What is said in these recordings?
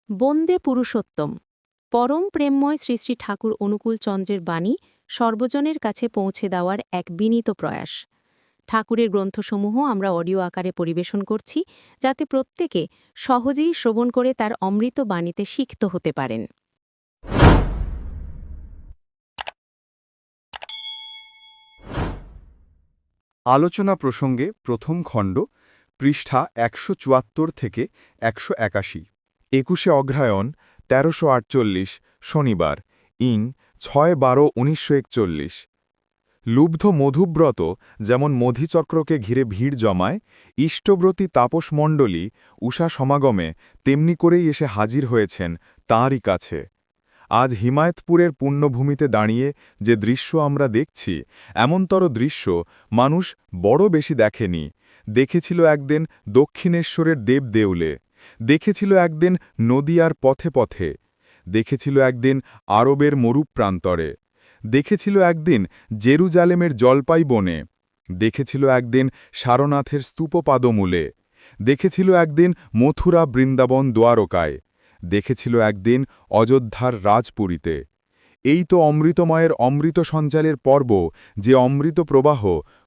বন্দে পুরুষোত্তম পরম প্রেমময় শ্রী শ্রী ঠাকুর অনুকূল চন্দ্রের বাণী সর্বজনের কাছে পৌঁছে দেওয়ার এক বিনীত প্রয়াস। ঠাকুরের গ্রন্থসমূহ আমরা অডিও আকারে পরিবেশন করছি, যাতে প্রত্যেকে সহজেই শ্রবণ করে তার অমৃত বাণীতে সিক্ত হতে পারেন। আলোচনা প্রসঙ্গে প্রথম খণ্ড, পৃষ্ঠা ১৭৪ থেকে ১৮১। ২১শে অগ্রহায়ণ ১৩৪৮ শনিবার, ইং ৬/১২/১৯৪১। লুব্ধ মধুব্রত যেমন মধুচক্রকে ঘিরে ভিড় জমায়, ইষ্টব্রতী তাপসমণ্ডলী উষা সমাগমে তেমনি করেই এসে হাজির হয়েছেন তাঁরই কাছে। আজ হিমায়তপুরের পুণ্যভূমিতে দাঁড়িয়ে যে দৃশ্য আমরা দেখছি, এমনতর দৃশ্য মানুষ বড় বেশি দেখেনি। দেখেছিল একদিন দক্ষিণেশ্বরের দেবদেউলে, দেখেছিল একদিন নদিয়ার পথে পথে, দেখেছিল একদিন আরবের মরুপ্রান্তরে, দেখেছিল একদিন জেরুজালেমের জলপাই বনে, দেখেছিল একদিন সারনাথের স্তূপপাদমূলে, দেখেছিল একদিন মথুরা বৃন্দাবন দ্বারকায়, দেখেছিল একদিন অযোধ্যার রাজপুরীতে। এই তো অমৃতময়ের অমৃত সঞ্চালের পর্ব, যে অমৃত প্রবাহ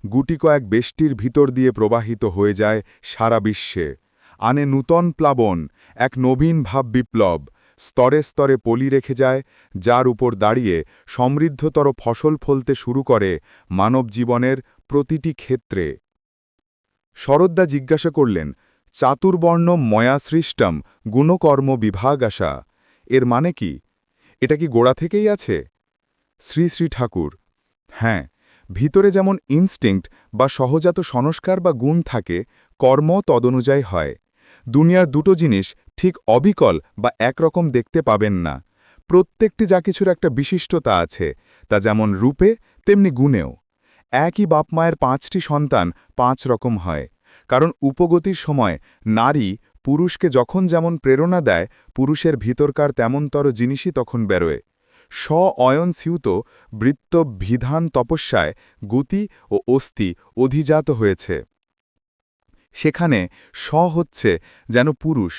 গুটি কয়েক বেষ্টির ভিতর দিয়ে প্রবাহিত হয়ে যায় সারা বিশ্বে, আনে নূতন প্লাবন, এক নবীন ভাব বিপ্লব, স্তরে স্তরে পলি রেখে যায়, যার উপর দাঁড়িয়ে সমৃদ্ধতর ফসল ফলতে শুরু করে মানব জীবনের প্রতিটি ক্ষেত্রে। শরদ্দা জিজ্ঞাসা করলেন, চাতুর্বর্ণ ময়া সৃষ্টম গুণকর্ম বিভাগাসা, এর মানে কি? এটা কি গোড়া থেকেই আছে? শ্রী শ্রী ঠাকুর: হ্যাঁ, ভিতরে যেমন ইনস্টিংক্ট বা সহজাত সংস্কার বা গুণ থাকে, কর্ম তদনুযায়ী হয়। দুনিয়ার দুটো জিনিস ঠিক অবিকল বা একরকম দেখতে পাবেন না। প্রত্যেকটি যা কিছুর একটা বিশিষ্টতা আছে, তা যেমন রূপে তেমনি গুণেও। একই বাপমায়ের ৫টি সন্তান ৫ রকম হয়, কারণ উপগতির সময় নারী পুরুষকে যখন যেমন প্রেরণা দেয়, পুরুষের ভিতরকার তেমনতর জিনিসই তখন বেরোয়। অয়ন স্যুত বৃত্ত বিধান তপস্যায় গতি ও অস্থি অধিজাত হয়েছে। সেখানে হচ্ছে যেন পুরুষ,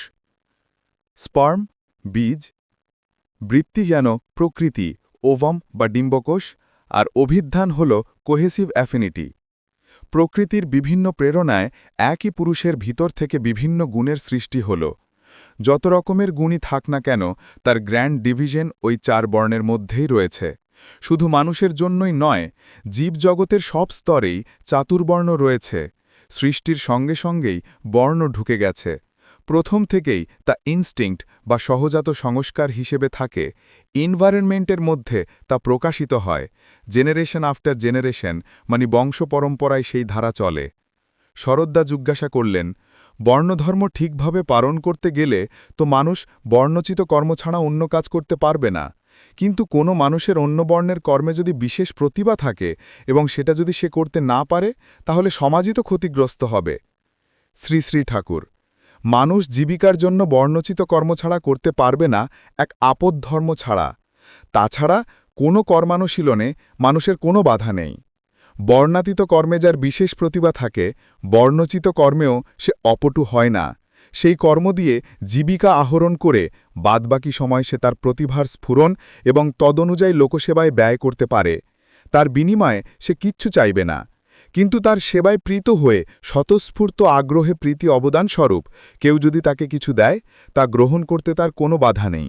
স্পার্ম বীজ, বৃত্তি যেন প্রকৃতি ওভম বা ডিম্বকোষ, আর অভিধান হল কোহেসিভ অ্যাফিনিটি। প্রকৃতির বিভিন্ন প্রেরণায় একই পুরুষের ভিতর থেকে বিভিন্ন গুণের সৃষ্টি হল। যত রকমের গুণই থাক না কেন, তার গ্র্যান্ড ডিভিশন ওই ৪ বর্ণের মধ্যেই রয়েছে। শুধু মানুষের জন্যই নয়, জীবজগতের সব স্তরেই চাতুর্বর্ণ রয়েছে। সৃষ্টির সঙ্গে সঙ্গেই বর্ণ ঢুকে গেছে। প্রথম থেকেই তা ইনস্টিংক্ট বা সহজাত সংস্কার হিসেবে থাকে, এনভায়রনমেন্টের মধ্যে তা প্রকাশিত হয়। জেনারেশন আফটার জেনারেশন, মানে বংশ পরম্পরায় সেই ধারা চলে। শরদ্দা জিজ্ঞাসা করলেন, বর্ণধর্ম ঠিকভাবে পালন করতে গেলে তো মানুষ বর্ণচিত কর্ম ছাড়া অন্য কাজ করতে পারবে না। কিন্তু কোনো মানুষের অন্য বর্ণের কর্মে যদি বিশেষ প্রতিভা থাকে এবং সেটা যদি সে করতে না পারে, তাহলে সমাজই তো ক্ষতিগ্রস্ত হবে। শ্রী শ্রী ঠাকুর: মানুষ জীবিকার জন্য বর্ণচিত কর্ম ছাড়া করতে পারবে না, এক আপদ ধর্ম ছাড়া। তাছাড়া কোনো কর্মানুশীলনে মানুষের কোনো বাধা নেই। বর্ণাতীত কর্মে যার বিশেষ প্রতিভা থাকে, বর্ণচিত কর্মেও সে অপটু হয় না। সেই কর্ম দিয়ে জীবিকা আহরণ করে বাদবাকি সময় সে তার প্রতিভার স্ফুরণ এবং তদনুযায়ী লোকসেবায় ব্যয় করতে পারে। তার বিনিময়ে সে কিচ্ছু চাইবে না। কিন্তু তার সেবায় প্রীত হয়ে স্বতঃস্ফূর্ত আগ্রহে প্রীতি অবদান স্বরূপ কেউ যদি তাকে কিছু দেয়, তা গ্রহণ করতে তার কোনো বাধা নেই।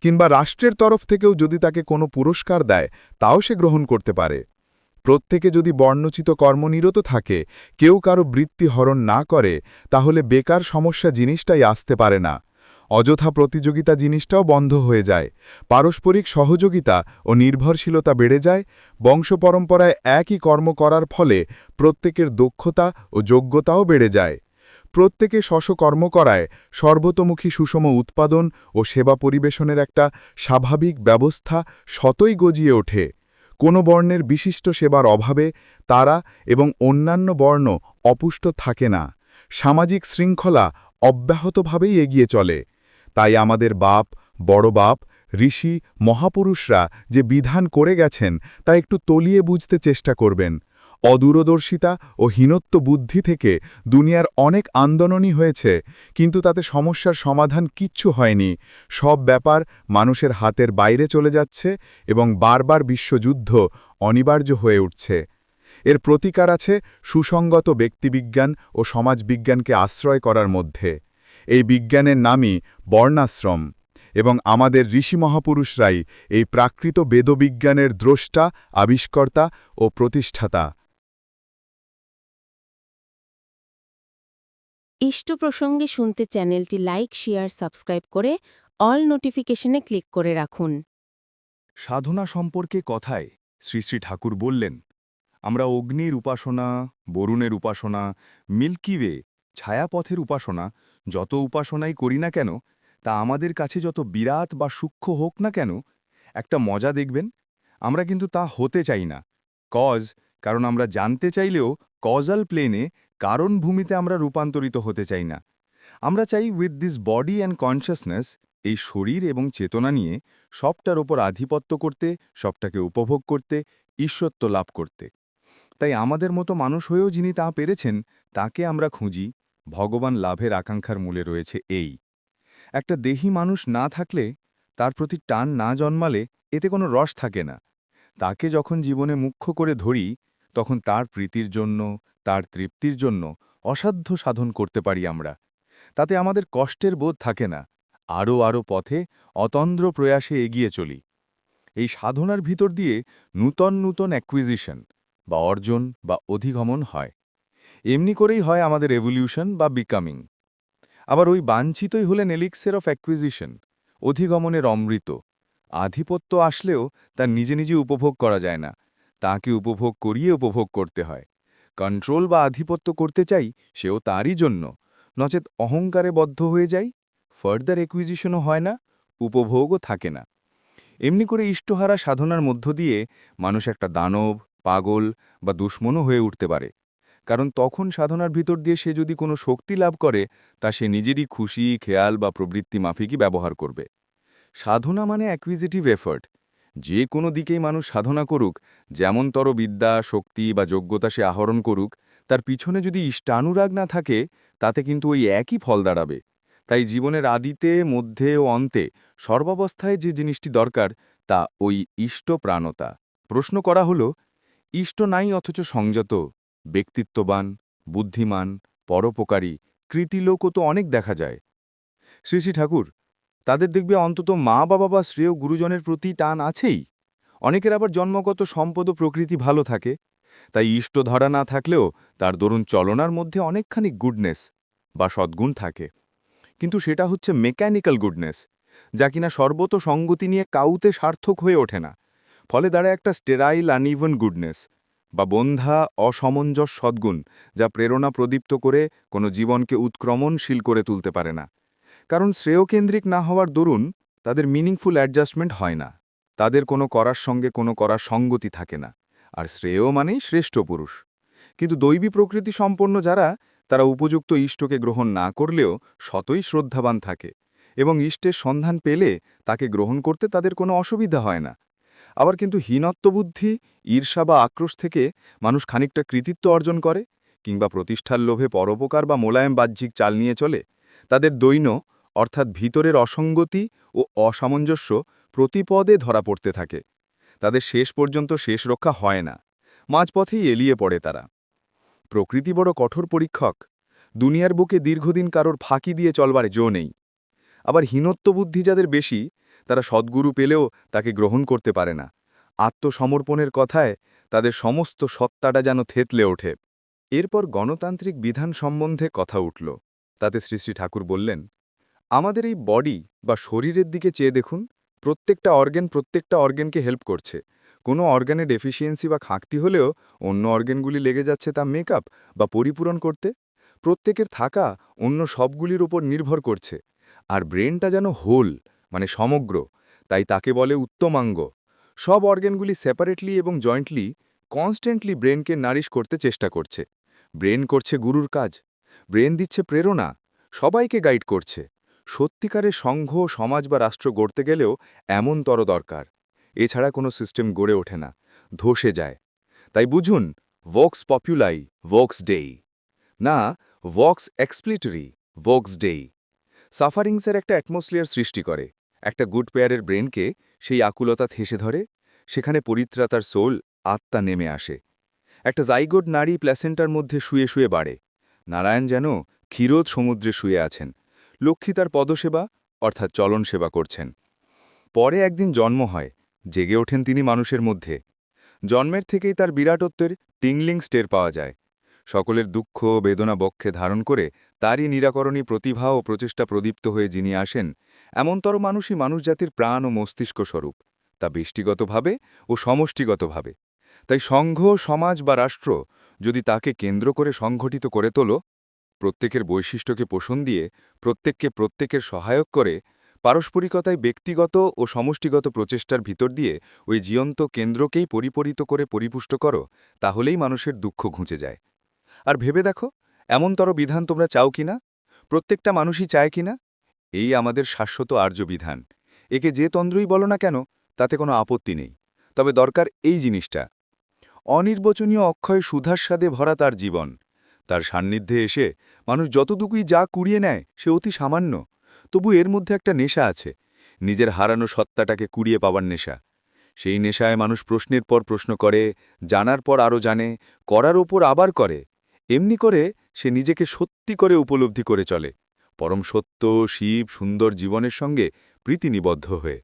কিংবা রাষ্ট্রের তরফ থেকেও যদি তাকে কোনো পুরস্কার দেয়, তাও সে গ্রহণ করতে পারে। প্রত্যেকে যদি বর্ণচিত কর্মনিরত থাকে, কেউ কারো বৃত্তি হরণ না করে, তাহলে বেকার সমস্যা জিনিসটাই আসতে পারে না। অযথা প্রতিযোগিতা জিনিসটাও বন্ধ হয়ে যায়। পারস্পরিক সহযোগিতা ও নির্ভরশীলতা বেড়ে যায়। বংশপরম্পরায় একই কর্ম করার ফলে প্রত্যেকের দক্ষতা ও যোগ্যতাও বেড়ে যায়। প্রত্যেকে কর্ম করায় সর্বতোমুখী সুষম উৎপাদন ও সেবা পরিবেশনের একটা স্বাভাবিক ব্যবস্থা স্বতই গজিয়ে ওঠে। কোনো বর্ণের বিশিষ্ট সেবার অভাবে তারা এবং অন্যান্য বর্ণ অপুষ্ট থাকে না। সামাজিক শৃঙ্খলা অব্যাহতভাবেই এগিয়ে চলে। তাই আমাদের বাপ, বড় বাপ, ঋষি, মহাপুরুষরা যে বিধান করে গেছেন, তা একটু তলিয়ে বুঝতে চেষ্টা করবেন। অদূরদর্শিতা ও হীনত্ব বুদ্ধি থেকে দুনিয়ার অনেক আন্দোলনই হয়েছে, কিন্তু তাতে সমস্যার সমাধান কিচ্ছু হয়নি। সব ব্যাপার মানুষের হাতের বাইরে চলে যাচ্ছে এবং বারবার বিশ্বযুদ্ধ অনিবার্য হয়ে উঠছে। এর প্রতিকার আছে সুসংগত ব্যক্তিবিজ্ঞান ও সমাজবিজ্ঞানকে আশ্রয় করার মধ্যে। এই বিজ্ঞানের নামই বর্ণাশ্রম, এবং আমাদের ঋষি মহাপুরুষরাই এই প্রাকৃত বেদবিজ্ঞানের দ্রষ্টা, আবিষ্কর্তা ও প্রতিষ্ঠাতা। ইষ্ট প্রসঙ্গে শুনতে চ্যানেলটি লাইক, শেয়ার, সাবস্ক্রাইব করে অল নোটিফিকেশনে ক্লিক করে রাখুন। সাধনা সম্পর্কে কথায় শ্রী শ্রী ঠাকুর বললেন, আমরা অগ্নির উপাসনা, বরুণের উপাসনা, মিল্কি ওয়ে, ছায়াপথের উপাসনা, যত উপাসনাই করি না কেন, তা আমাদের কাছে যত বিরাট বা সূক্ষ্ম হোক না কেন, একটা মজা দেখবেন, আমরা কিন্তু তা হতে চাই না। কারণ আমরা জানতে চাইলেও কজাল প্লেনে, কারণ ভূমিতে আমরা রূপান্তরিত হতে চাই না। আমরা চাই with this body and consciousness, এই শরীর এবং চেতনা নিয়ে সবটার ওপর আধিপত্য করতে, সবটাকে উপভোগ করতে, ঈশ্বরত্ব লাভ করতে। তাই আমাদের মতো মানুষ হয়েও যিনি তা পেরেছেন, তাকে আমরা খুঁজি। ভগবান লাভের আকাঙ্ক্ষার মূলে রয়েছে এই। একটা দেহী মানুষ না থাকলে, তার প্রতি টান না জন্মালে এতে কোনো রস থাকে না। তাকে যখন জীবনে মুখ্য করে ধরি, তখন তার প্রীতির জন্য, তার তৃপ্তির জন্য অসাধ্য সাধন করতে পারি আমরা। তাতে আমাদের কষ্টের বোধ থাকে না। আরও পথে অতন্দ্র প্রয়াসে এগিয়ে চলি। এই সাধনার ভিতর দিয়ে নূতন নূতন অ্যাকুইজিশন বা অর্জন বা অধিগমন হয়। এমনি করেই হয় আমাদের এভলিউশন বা বিকামিং। আবার ওই বাঞ্ছিতই হলেন এলিক্সের অফ অ্যাকুইজিশন, অধিগমনের অমৃত। আধিপত্য আসলেও তা নিজে নিজে উপভোগ করা যায় না, তাকে উপভোগ করিয়ে উপভোগ করতে হয়। কন্ট্রোল বা আধিপত্য করতে চাই, সেও তারই জন্য, নচেত অহংকারে বদ্ধ হয়ে যাই, ফার্দার অ্যাকুইজিশনও হয় না, উপভোগও থাকে না। এমনি করে ইষ্টহারা সাধনার মধ্য দিয়ে মানুষ একটা দানব, পাগল বা দুশ্মনও হয়ে উঠতে পারে। কারণ তখন সাধনার ভিতর দিয়ে সে যদি কোনো শক্তি লাভ করে, তা সে নিজেরই খুশি, খেয়াল বা প্রবৃত্তি মাফিকই ব্যবহার করবে। সাধনা মানে অ্যাকুইজিটিভ এফর্ট। যে কোনো দিকেই মানুষ সাধনা করুক, যেমনতর বিদ্যা, শক্তি বা যোগ্যতা সে আহরণ করুক, তার পিছনে যদি ইষ্টানুরাগ না থাকে, তাতে কিন্তু ওই একই ফল দাঁড়াবে। তাই জীবনের আদিতে, মধ্যে ও অন্তে সর্বাবস্থায় যে জিনিসটি দরকার, তা ওই ইষ্টপ্রাণতা। প্রশ্ন করা হলো, ইষ্ট নাই অথচ সংযত, ব্যক্তিত্ববান, বুদ্ধিমান, পরোপকারী, কৃতিলোকও তো অনেক দেখা যায়। শ্রী শ্রী ঠাকুর, তাদের দেখবে অন্তত মা বাবা বা শ্রেয় গুরুজনের প্রতি টান আছেই। অনেকের আবার জন্মগত সম্পদ ও প্রকৃতি ভালো থাকে, তাই ইষ্ট ধরা না থাকলেও তার দরুন চলনার মধ্যে অনেকখানি গুডনেস বা সদ্গুণ থাকে। কিন্তু সেটা হচ্ছে মেকানিক্যাল গুডনেস, যা কিনা সর্বত সঙ্গতি নিয়ে কাউতে সার্থক হয়ে ওঠে না। ফলে দাঁড়ায় একটা স্টেরাইল আনইভেন গুডনেস বা বন্ধা অসমঞ্জস সদ্গুণ, যা প্রেরণা প্রদীপ্ত করে কোনো জীবনকে উৎক্রমণশীল করে তুলতে পারে না। কারণ শ্রেয়কেন্দ্রিক না হওয়ার দরুন তাদের মিনিংফুল অ্যাডজাস্টমেন্ট হয় না, তাদের কোনো করার সঙ্গে কোনো করার সঙ্গতি থাকে না। আর শ্রেয় মানেই শ্রেষ্ঠ পুরুষ। কিন্তু দৈবী প্রকৃতি সম্পন্ন যারা, তারা উপযুক্ত ইষ্টকে গ্রহণ না করলেও শতই শ্রদ্ধাবান থাকে, এবং ইষ্টের সন্ধান পেলে তাকে গ্রহণ করতে তাদের কোনো অসুবিধা হয় না। আবার কিন্তু হীনত্ববুদ্ধি, ঈর্ষা বা আক্রোশ থেকে মানুষ খানিকটা কৃতিত্ব অর্জন করে, কিংবা প্রতিষ্ঠার লোভে পরোপকার বা মোলায়েম বাহ্যিক চাল নিয়ে চলে, তাদের দৈন্য অর্থাৎ ভিতরের অসঙ্গতি ও অসামঞ্জস্য প্রতিপদে ধরা পড়তে থাকে। তাদের শেষ পর্যন্ত শেষ রক্ষা হয় না, মাঝপথেই এলিয়ে পড়ে তারা। প্রকৃতি বড় কঠোর পরীক্ষক। দুনিয়ার বুকে দীর্ঘদিন কারোর ফাঁকি দিয়ে চলবার জো নেই। আবার হীনত্ববুদ্ধি যাদের বেশি, তারা সদ্গুরু পেলেও তাকে গ্রহণ করতে পারে না। আত্মসমর্পণের কথায় তাদের সমস্ত সত্তাটা যেন থেতলে ওঠে। এরপর গণতান্ত্রিক বিধান সম্বন্ধে কথা উঠল। তাতে শ্রী শ্রী ঠাকুর বললেন, আমাদের এই বডি বা শরীরের দিকে চেয়ে দেখুন, প্রত্যেকটা অর্গ্যানকে হেল্প করছে। কোনো অর্গানে ডেফিসিয়েন্সি বা খাঁকতি হলেও অন্য অর্গ্যানগুলি লেগে যাচ্ছে তা মেকআপ বা পরিপূরণ করতে। প্রত্যেকের থাকা অন্য সবগুলির উপর নির্ভর করছে। আর ব্রেনটা যেন হোল, মানে সমগ্র, তাই তাকে বলে উত্তমাঙ্গ। সব অর্গ্যানগুলি সেপারেটলি এবং জয়েন্টলি কনস্ট্যান্টলি ব্রেনকে নারিশ করতে চেষ্টা করছে। ব্রেন করছে গুরুর কাজ, ব্রেন দিচ্ছে প্রেরণা, সবাইকে গাইড করছে। সত্যিকারের সংঘ, সমাজ বা রাষ্ট্র গড়তে গেলেও এমনতর দরকার। এছাড়া কোনো সিস্টেম গড়ে ওঠে না, ধসে যায়। তাই বুঝুন, ভোক্স পপুলাই ভোক্স ডেই, না ভক্স এক্সপ্লিটরি ভোক্স ডেই। সাফারিংসের একটা অ্যাটমসফিয়ার সৃষ্টি করে, একটা গুড পেয়ারের ব্রেনকে সেই আকুলতা ঠেসে ধরে, সেখানে পরিত্রাতার সোল, আত্মা নেমে আসে। একটা জাইগোড নারী প্ল্যাসেন্টার মধ্যে শুয়ে শুয়ে বাড়ে। নারায়ণ যেন ক্ষীরোদ সমুদ্রে শুয়ে আছেন, লক্ষ্মী তার পদসেবা অর্থাৎ চলন সেবা করছেন। পরে একদিন জন্ম হয়, জেগে ওঠেন তিনি মানুষের মধ্যে। জন্মের থেকেই তার বিরাটত্বের টিংলিং স্টের পাওয়া যায়। সকলের দুঃখ বেদনা বক্ষে ধারণ করে তারই নিরাকরণী প্রতিভা ও প্রচেষ্টা প্রদীপ্ত হয়ে যিনি আসেন, এমনতর মানুষই মানুষজাতির প্রাণ ও মস্তিষ্ক স্বরূপ, তা ব্যষ্টিগতভাবে ও সমষ্টিগতভাবে। তাই সংঘ, সমাজ বা রাষ্ট্র যদি তাকে কেন্দ্র করে সংগঠিত করে তোলো, প্রত্যেকের বৈশিষ্ট্যকে পোষণ দিয়ে প্রত্যেককে প্রত্যেকের সহায়ক করে, পারস্পরিকতায় ব্যক্তিগত ও সমষ্টিগত প্রচেষ্টার ভিতর দিয়ে ওই জীবন্ত কেন্দ্রকেই পরিপরিত করে পরিপুষ্ট করো, তাহলেই মানুষের দুঃখ ঘুঁচে যায়। আর ভেবে দেখো, এমনতর বিধান তোমরা চাও কিনা? প্রত্যেকটা মানুষই চায় কিনা? এই আমাদের শাশ্বত আর্য বিধান। একে যে তন্দ্রই বলো না কেন, তাতে কোনো আপত্তি নেই। তবে দরকার এই জিনিসটা, অনির্বচনীয় অক্ষয় সুধাস্বাদে ভরা তার জীবন। তার সান্নিধ্যে এসে মানুষ যতটুকুই যা কুড়িয়ে নেয় সে অতি সামান্য, তবু এর মধ্যে একটা নেশা আছে, নিজের হারানো সত্তাটাকে কুড়িয়ে পাবার নেশা। সেই নেশায় মানুষ প্রশ্নের পর প্রশ্ন করে, জানার পর আরও জানে, করার ওপর আবার করে। এমনি করে সে নিজেকে সত্যি করে উপলব্ধি করে চলে, পরম সত্য, শিব, সুন্দর জীবনের সঙ্গে প্রীতিনিবদ্ধ হয়ে।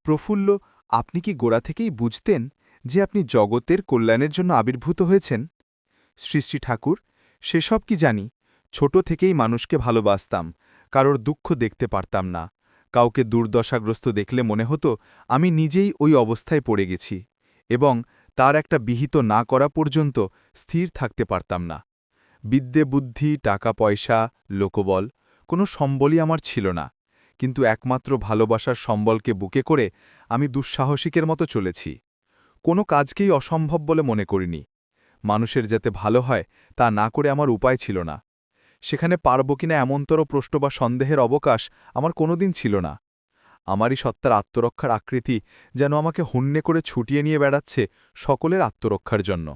প্রফুল্ল, আপনি কি গোড়া থেকেই বুঝতেন যে আপনি জগতের কল্যাণের জন্য আবির্ভূত হয়েছেন? শ্রী শ্রী ঠাকুর, সেসব কি জানি, ছোট থেকেই মানুষকে ভালোবাসতাম, কারোর দুঃখ দেখতে পারতাম না। কাউকে দুর্দশাগ্রস্ত দেখলে মনে হতো আমি নিজেই ওই অবস্থায় পড়ে গেছি, এবং তার একটা বিহিত না করা পর্যন্ত স্থির থাকতে পারতাম না। বিদ্যে, বুদ্ধি, টাকা পয়সা, লোকবল, কোনো সম্বলই আমার ছিল না, কিন্তু একমাত্র ভালোবাসার সম্বলকে বুকে করে আমি দুঃসাহসিকের মতো চলেছি। কোনো কাজকেই অসম্ভব বলে মনে করিনি। মানুষের যাতে ভালো হয় তা না করে আমার উপায় ছিল না। সেখানে পারব কিনা এমনতর প্রশ্ন বা সন্দেহের অবকাশ আমার কোনোদিন ছিল না। আমারই সত্তার আত্মরক্ষার আকৃতি যেন আমাকে হুন্নে করে ছুটিয়ে নিয়ে বেড়াচ্ছে সকলের আত্মরক্ষার জন্য।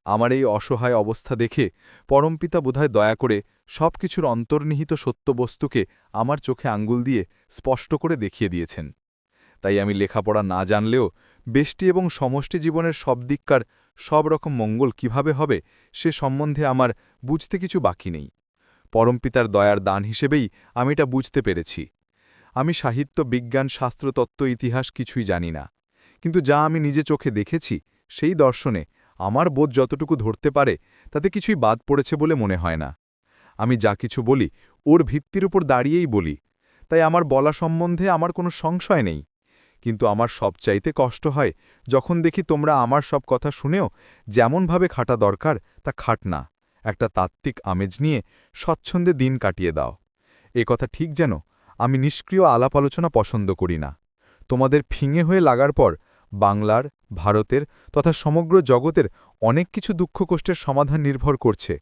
আমার এই অসহায় অবস্থা দেখে পরমপিতা বোধহয় দয়া করে সব কিছুর অন্তর্নিহিত সত্যবস্তুকে আমার চোখে আঙ্গুল দিয়ে স্পষ্ট করে দেখিয়ে দিয়েছেন। তাই আমি লেখাপড়া না জানলেও ব্যষ্টি এবং সমষ্টি জীবনের সব দিককার সব রকম মঙ্গল কিভাবে হবে সে সম্বন্ধে আমার বুঝতে কিছু বাকি নেই। পরমপিতার দয়ার দান হিসেবেই আমি এটা বুঝতে পেরেছি। আমি সাহিত্য, বিজ্ঞান, শাস্ত্রতত্ত্ব, ইতিহাস কিছুই জানি না, কিন্তু যা আমি নিজে চোখে দেখেছি সেই দর্শনে আমার বোধ যতটুকু ধরতে পারে তাতে কিছুই বাদ পড়েছে বলে মনে হয় না। আমি যা কিছু বলি ওর ভিত্তির উপর দাঁড়িয়েই বলি, তাই আমার বলা সম্বন্ধে আমার কোনো সংশয় নেই। কিন্তু আমার সবচাইতে কষ্ট হয় যখন দেখি তোমরা আমার সব কথা শুনেও যেমনভাবে খাটা দরকার তা খাট না, একটা তাত্ত্বিক আমেজ নিয়ে স্বচ্ছন্দে দিন কাটিয়ে দাও। এ কথা ঠিক যেন আমি নিষ্ক্রিয় আলাপ আলোচনা পছন্দ করি না। তোমাদের ফিঙে হয়ে লাগার পর বাংলার, ভারতের তথা সমগ্র জগতের অনেক কিছু দুঃখ কষ্টের সমাধান নির্ভর করছে।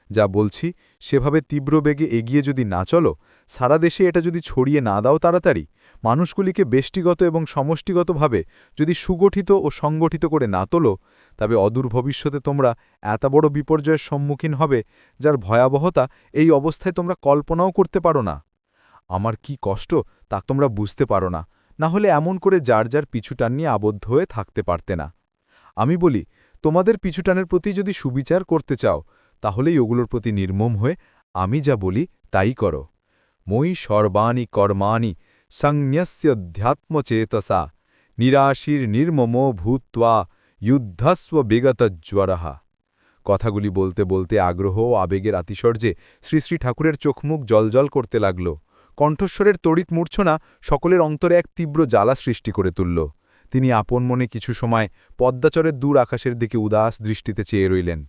যা বলছি সেভাবে তীব্র বেগে এগিয়ে যদি না চলো, সারা দেশে এটা যদি ছড়িয়ে না দাও তাড়াতাড়ি, মানুষগুলিকে ব্যষ্টিগত এবং সমষ্টিগতভাবে যদি সুগঠিত ও সংগঠিত করে না তোলো, তবে অদূর ভবিষ্যতে তোমরা এত বড় বিপর্যয়ের সম্মুখীন হবে যার ভয়াবহতা এই অবস্থায় তোমরা কল্পনাও করতে পারো না। আমার কি কষ্ট তা তোমরা বুঝতে পারো না, না হলে এমন করে যার যার পিছুটান নিয়ে আবদ্ধ হয়ে থাকতে পারতে না। আমি বলি, তোমাদের পিছুটানের প্রতি যদি সুবিচার করতে চাও, তাহলেই ওগুলোর প্রতি নির্মম হয়ে আমি যা বলি তাই করো। মই সর্বাণি কর্মাণি সংন্যস্যধ্যাত্মচেতসা নিরাশির নির্মমো ভূত্বা যুদ্ধস্ব বিগতজ্বরহা। কথাগুলি বলতে বলতে আগ্রহ ও আবেগের আতিশর্যে শ্রী শ্রী ঠাকুরের চোখমুখ জলজল করতে লাগল। কণ্ঠস্বরের তড়িৎ মূর্ছনা সকলের অন্তরে এক তীব্র জ্বালা সৃষ্টি করে তুলল। তিনি আপন মনে কিছু সময় পদ্মাচরের দূর আকাশের দিকে উদাস দৃষ্টিতে চেয়ে রইলেন।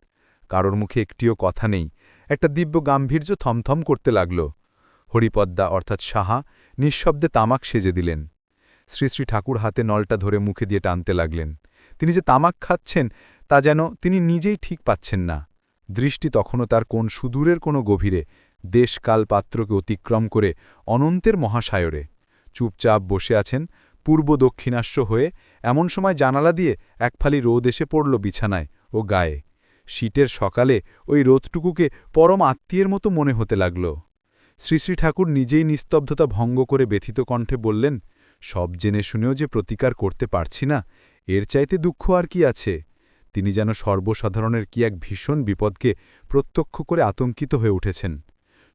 কারোর মুখে একটিও কথা নেই, একটা দিব্য গাম্ভীর্য থমথম করতে লাগল। হরিপদ্মা অর্থাৎ সাহা নিঃশব্দে তামাক সেজে দিলেন। শ্রী শ্রী ঠাকুর হাতে নলটা ধরে মুখে দিয়ে টানতে লাগলেন। তিনি যে তামাক খাচ্ছেন তা যেন তিনি নিজেই ঠিক পাচ্ছেন না। দৃষ্টি তখনও তার কোন সুদূরের কোনো গভীরে, দেশকাল পাত্রকে অতিক্রম করে অনন্তের মহাসায়রে। চুপচাপ বসে আছেন পূর্ব দক্ষিণাস্য হয়ে। এমন সময় জানালা দিয়ে এক ফালি রোদ এসে পড়ল বিছানায় ও গায়ে। শীতের সকালে ওই রোদটুকুকে পরম আত্মীয়ের মতো মনে হতে লাগল। শ্রী শ্রী ঠাকুর নিজেই নিস্তব্ধতা ভঙ্গ করে ব্যথিত কণ্ঠে বললেন, সব জেনে শুনেও যে প্রতিকার করতে পারছি না, এর চাইতে দুঃখ আর কি আছে। তিনি যেন সর্বসাধারণের কি এক ভীষণ বিপদকে প্রত্যক্ষ করে আতঙ্কিত হয়ে উঠেছেন।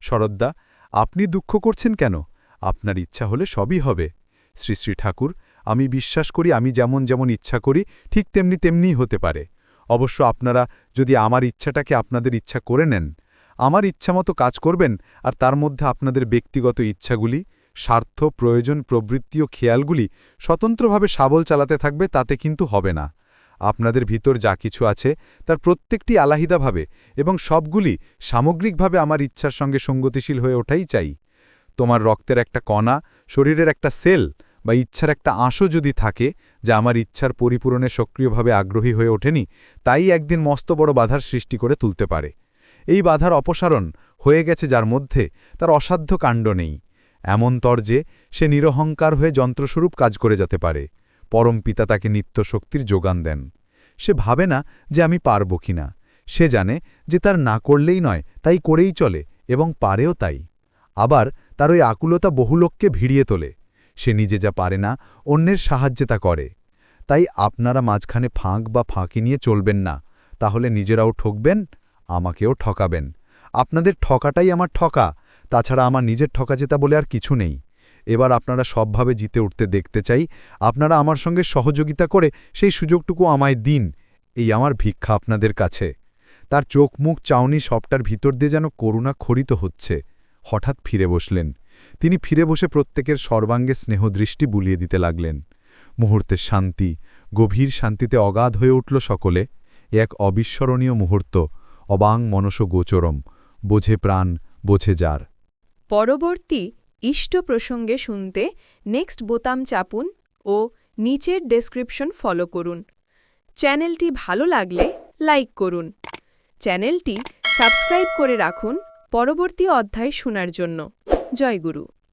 শরদ্দা, আপনি দুঃখ করছেন কেন? আপনার ইচ্ছা হলে সবই হবে। শ্রী শ্রী ঠাকুর, আমি বিশ্বাস করি আমি যেমন যেমন ইচ্ছা করি ঠিক তেমনিই হতে পারে। অবশ্য আপনারা যদি আমার ইচ্ছাটাকে আপনাদের ইচ্ছা করে নেন, আমার ইচ্ছামতো কাজ করবেন, আর তার মধ্যে আপনাদের ব্যক্তিগত ইচ্ছাগুলি, স্বার্থ, প্রয়োজন, প্রবৃত্তি ও খেয়ালগুলি স্বতন্ত্রভাবে সাবল চালাতে থাকবে, তাতে কিন্তু হবে না। আপনাদের ভিতর যা কিছু আছে তার প্রত্যেকটি আলাহিদাভাবে এবং সবগুলি সামগ্রিকভাবে আমার ইচ্ছার সঙ্গে সঙ্গতিশীল হয়ে ওঠাই চাই। তোমার রক্তের একটা কণা, শরীরের একটা সেল বা ইচ্ছার একটা আঁশও যদি থাকে যা আমার ইচ্ছার পরিপূরণে সক্রিয়ভাবে আগ্রহী হয়ে ওঠেনি, তাই একদিন মস্ত বড় বাধার সৃষ্টি করে তুলতে পারে। এই বাধার অপসারণ হয়ে গেছে যার মধ্যে, তার অসাধ্য কাণ্ড নেই, এমন তর্জে সে নিরহংকার হয়ে যন্ত্রস্বরূপ কাজ করে যেতে পারে। পরম পিতা তাকে নিত্য শক্তির যোগান দেন। সে ভাবে না যে আমি পারব কিনা, সে জানে যে তার না করলেই নয়, তাই করেই চলে এবং পারেও তাই। আবার তার ওই আকুলতা বহু লোককে ভিড়িয়ে তোলে। সে নিজে যা পারে না, অন্যের সাহায্যে তা করে। তাই আপনারা মাঝখানে ফাঁক বা ফাঁকি নিয়ে চলবেন না, তাহলে নিজেরাও ঠকবেন, আমাকেও ঠকাবেন। আপনাদের ঠকাটাই আমার ঠকা, তাছাড়া আমার নিজের ঠকা জেতা বলে আর কিছু নেই। এবার আপনারা সবভাবে জিতে উঠতে দেখতে চাই, আপনারা আমার সঙ্গে সহযোগিতা করে সেই সুযোগটুকু আমায় দিন, এই আমার ভিক্ষা আপনাদের কাছে। তার চোখ মুখ চাউনি সবটার ভিতর দিয়ে যেন করুণা খরিত হচ্ছে। হঠাৎ ফিরে বসলেন। তিনি ফিরে বসে প্রত্যেকের সর্বাঙ্গে স্নেহদৃষ্টি বুলিয়ে দিতে লাগলেন। মুহূর্তের শান্তি, গভীর শান্তিতে অগাধ হয়ে উঠল সকলে। এক অবিস্মরণীয় মুহূর্ত, অবাং মনস গোচরম, বোঝে প্রাণ, বোঝে যার। পরবর্তী ইষ্ট প্রসঙ্গে শুনতে নেক্সট বোতাম চাপুন ও নিচের ডেসক্রিপশন ফলো করুন। চ্যানেলটি ভালো লাগলে লাইক করুন। চ্যানেলটি সাবস্ক্রাইব করে রাখুন পরবর্তী অধ্যায় শোনার জন্য। জয় গুরু।